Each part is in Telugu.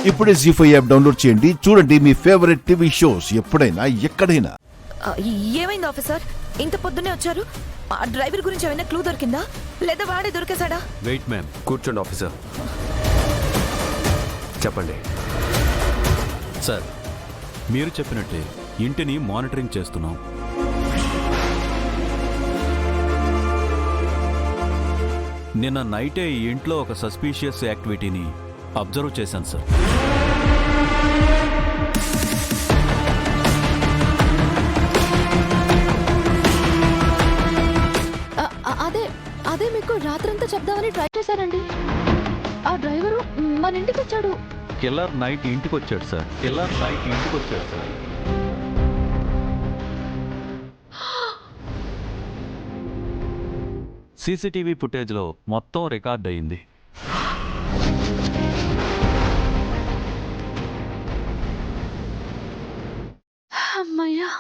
ఇప్పుడే జీ5 యాప్ డౌన్లోడ్ చేయండి. చూడండి మీ ఫేవరెట్ టీవీ షోస్ ఎప్పుడైనా ఎక్కడైనా. ఏమైంది ఆఫీసర్, ఇంత పొద్దునే వచ్చారు? ఆ డ్రైవర్ గురించి ఏమైనా క్లూ దొరికిందా, లేదా వాడే దొరికేశాడా? వెయిట్ మ్యామ్, కూర్చోండి ఆఫీసర్. చెప్పండి సార్. మీరు చెప్పినట్టే ఇంటిని మానిటరింగ్ చేస్తున్నాం. నిన్న నైటే ఈ ఇంట్లో ఒక సస్పీషియస్ యాక్టివిటీని అబ్జర్వ్ చేశాను సార్. అదే మీకు రాత్రంతా చెప్దామని ట్రై చేశానండి. ఆ డ్రైవరు మన ఇంటికి వచ్చాడు. కిల్లర్ నైట్ ఇంటికి వచ్చాడు సార్. సీసీటీవీ ఫుటేజ్లో మొత్తం రికార్డ్ అయింది. అమ్మయ్యా,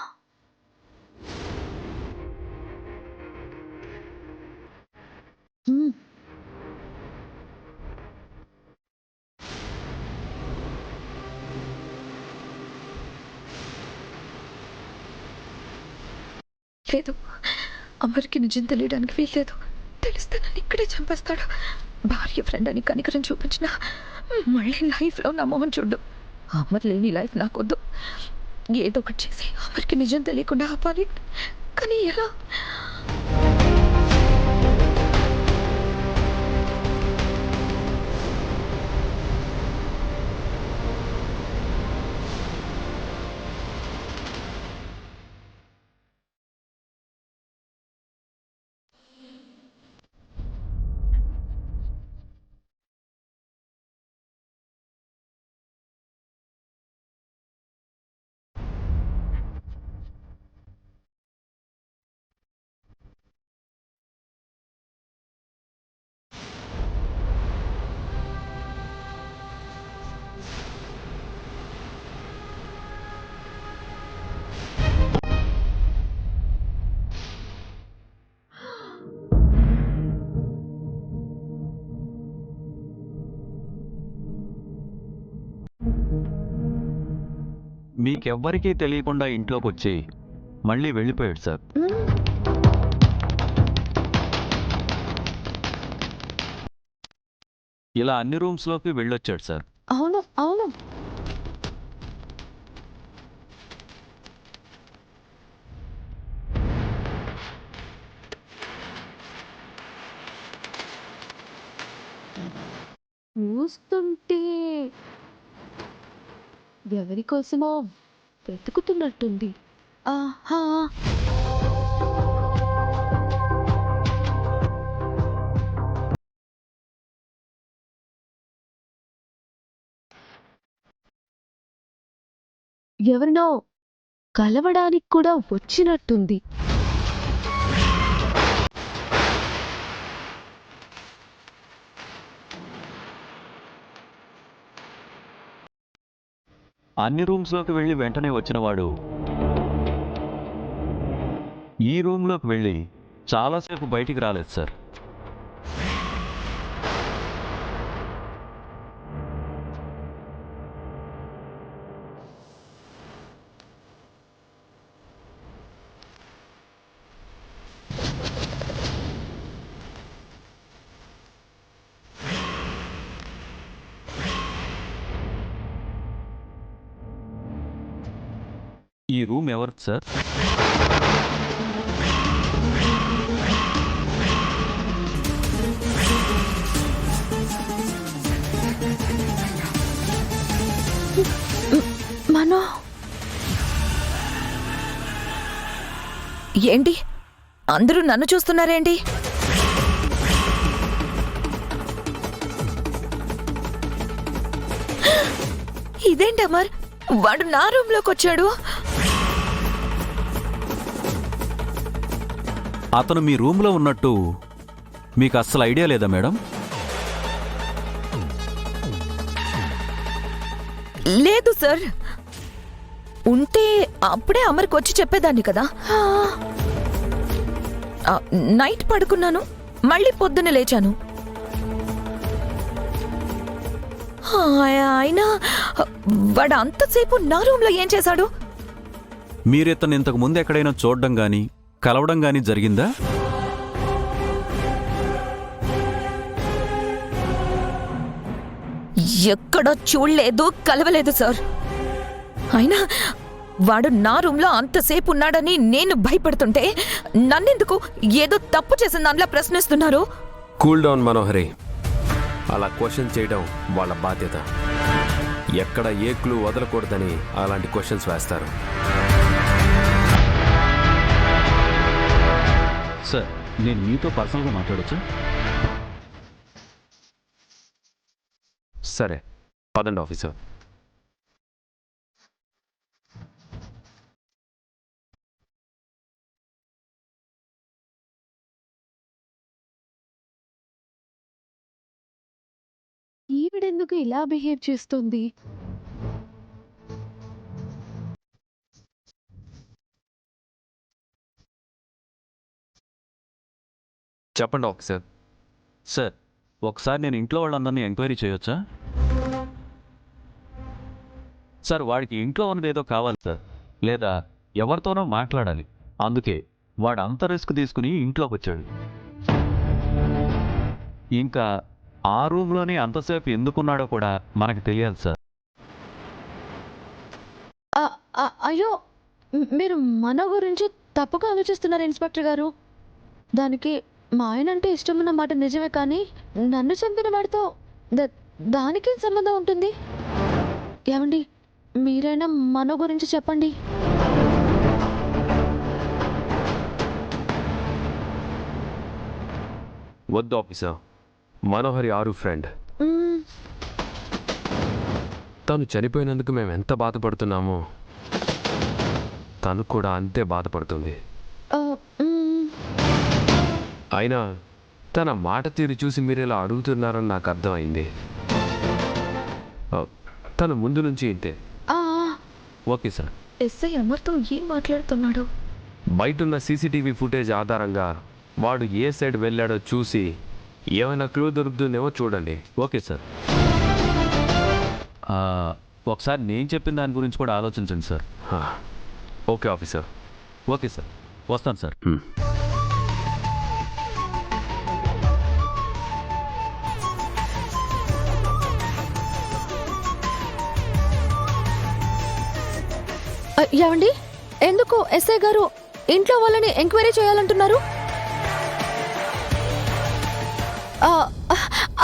లేదు, అమర్కి నిజం తెలియడానికి వీల్లేదు. తెలిస్తే నన్ను ఇక్కడే చంపేస్తాడు. భార్య ఫ్రెండ్ అని కనికరం చూపించిన మళ్ళీ లైఫ్లో నా మొహం చూడ్డు. అమర్ లేని లైఫ్ నాకొద్దు. ఏదో ఒకటి చేసి అమర్కి నిజం తెలియకుండా ఆపాలి. కానీ ఎలా? మీకెవ్వరికీ తెలియకుండా ఇంట్లోకి వచ్చి మళ్ళీ వెళ్ళిపోయాడు సార్. ఇలా అన్ని రూమ్స్లోకి వెళ్ళొచ్చాడు సార్. అవును అవును, చూస్తుంటే ఎవరి కోసమో వెతుకుతున్నట్టుంది. ఆహా, ఎవరినో కలవడానికి కూడా వచ్చినట్టుంది. అన్ని రూమ్స్లోకి వెళ్ళి వెంటనే వచ్చినవాడు ఈ రూమ్లోకి వెళ్ళి చాలాసేపు బయటికి రాలేదు సార్. ఈ రూమ్ ఎవరిది సార్? మనో, ఏంటి అందరూ నన్ను చూస్తున్నారేంటి? ఇదేంటి అమర్, వాడు నా రూమ్లోకి వచ్చాడు. అతను మీ రూమ్లో ఉన్నట్టు మీకు అస్సలు ఐడియా లేదా మేడం? లేదు సార్, ఉంటే అప్పుడే అమర్కి వచ్చి చెప్పేదాన్ని కదా. నైట్ పడుకున్నాను, మళ్ళీ పొద్దున్న లేచాను. అయినా వాడు అంతసేపు నా రూమ్లో ఏం చేశాడు? మీరితను ఇంతకు ముందు ఎక్కడైనా చూడడం గాని కలవడం గాని జరిగిందా? ఎక్కడో చూడలేదు, కలవలేదు సార్. అయినా వాడు నా రూమ్లో అంతసేపు ఉన్నాడని నేను భయపడుతుంటే నన్నెందుకు ఏదో తప్పు చేసిన దాంట్లో ప్రశ్నిస్తున్నారు? కూల్ డౌన్ మనోహరి. అలా క్వశ్చన్ చేయడం వాళ్ళ బాధ్యత. ఎక్కడ ఏ క్లూ వదలకూడదని అలాంటి క్వశ్చన్స్ వేస్తారు. సార్, నేను మీతో పర్సనల్గా మాట్లాడొచ్చా? సరే, పదండి ఆఫీసర్. ఈవిడెందుకు ఇలా బిహేవ్ చేస్తుంది? చెప్పండి ఆఫీసర్. సార్, ఒకసారి నేను ఇంట్లో వాళ్ళందరినీ ఎంక్వైరీ చేయొచ్చా? సార్, వాడికి ఇంట్లో ఉన్నది ఏదో కావాలి సార్, లేదా ఎవరితోనో మాట్లాడాలి. అందుకే వాడు అంత రిస్క్ తీసుకుని ఇంట్లోకి వచ్చాడు. ఇంకా ఆ రూమ్లోనే అంతసేపు ఎందుకున్నాడో కూడా మనకు తెలియాలి సార్. అయ్యో, మీరు మన గురించి తప్పుగా ఆలోచిస్తున్నారు ఇన్స్పెక్టర్ గారు. దానికి మా ఆయన అంటే ఇష్టం ఉన్న మాట నిజమే, కానీ నన్ను చంపిన వాడితో దానికి సంబంధం ఉంటుంది. ఏమండి, మీరైనా మన గురించి చెప్పండి. వద్దు ఆఫీసర్. మనోహరి ఆరు ఫ్రెండ్. తను చనిపోయినందుకు మేము ఎంత బాధపడుతున్నామో తను కూడా అంతే బాధపడుతుంది. అయినా తన మాట తీరు చూసి మీరు ఇలా అడుగుతున్నారని నాకు అర్థమైంది. తను ముందు నుంచి ఇంతే. Okay sir. ఎస్ఐ అమర్తో ఏం మాట్లాడుతున్నాడు? బయటున్న సీసీటీవీ ఫుటేజ్ ఆధారంగా వాడు ఏ సైడ్ వెళ్ళాడో చూసి ఏమైనా క్లూ దొరుకుతుందేమో చూడండి. Okay sir. ఒకసారి నేను చెప్పిన దాని గురించి కూడా ఆలోచించండి sir. Okay officer. Okay sir, వస్తాను సార్. ఏమండి, ఎందుకు ఎస్ఐ గారు ఇంట్లో వాళ్ళని ఎంక్వైరీ చేయాలంటున్నారు?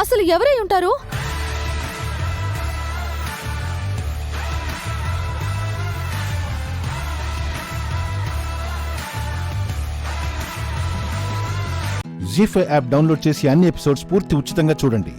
అసలు ఎవరై ఉంటారు? జీ5 యాప్ డౌన్లోడ్ చేసి అన్ని ఎపిసోడ్స్ పూర్తి ఉచితంగా చూడండి.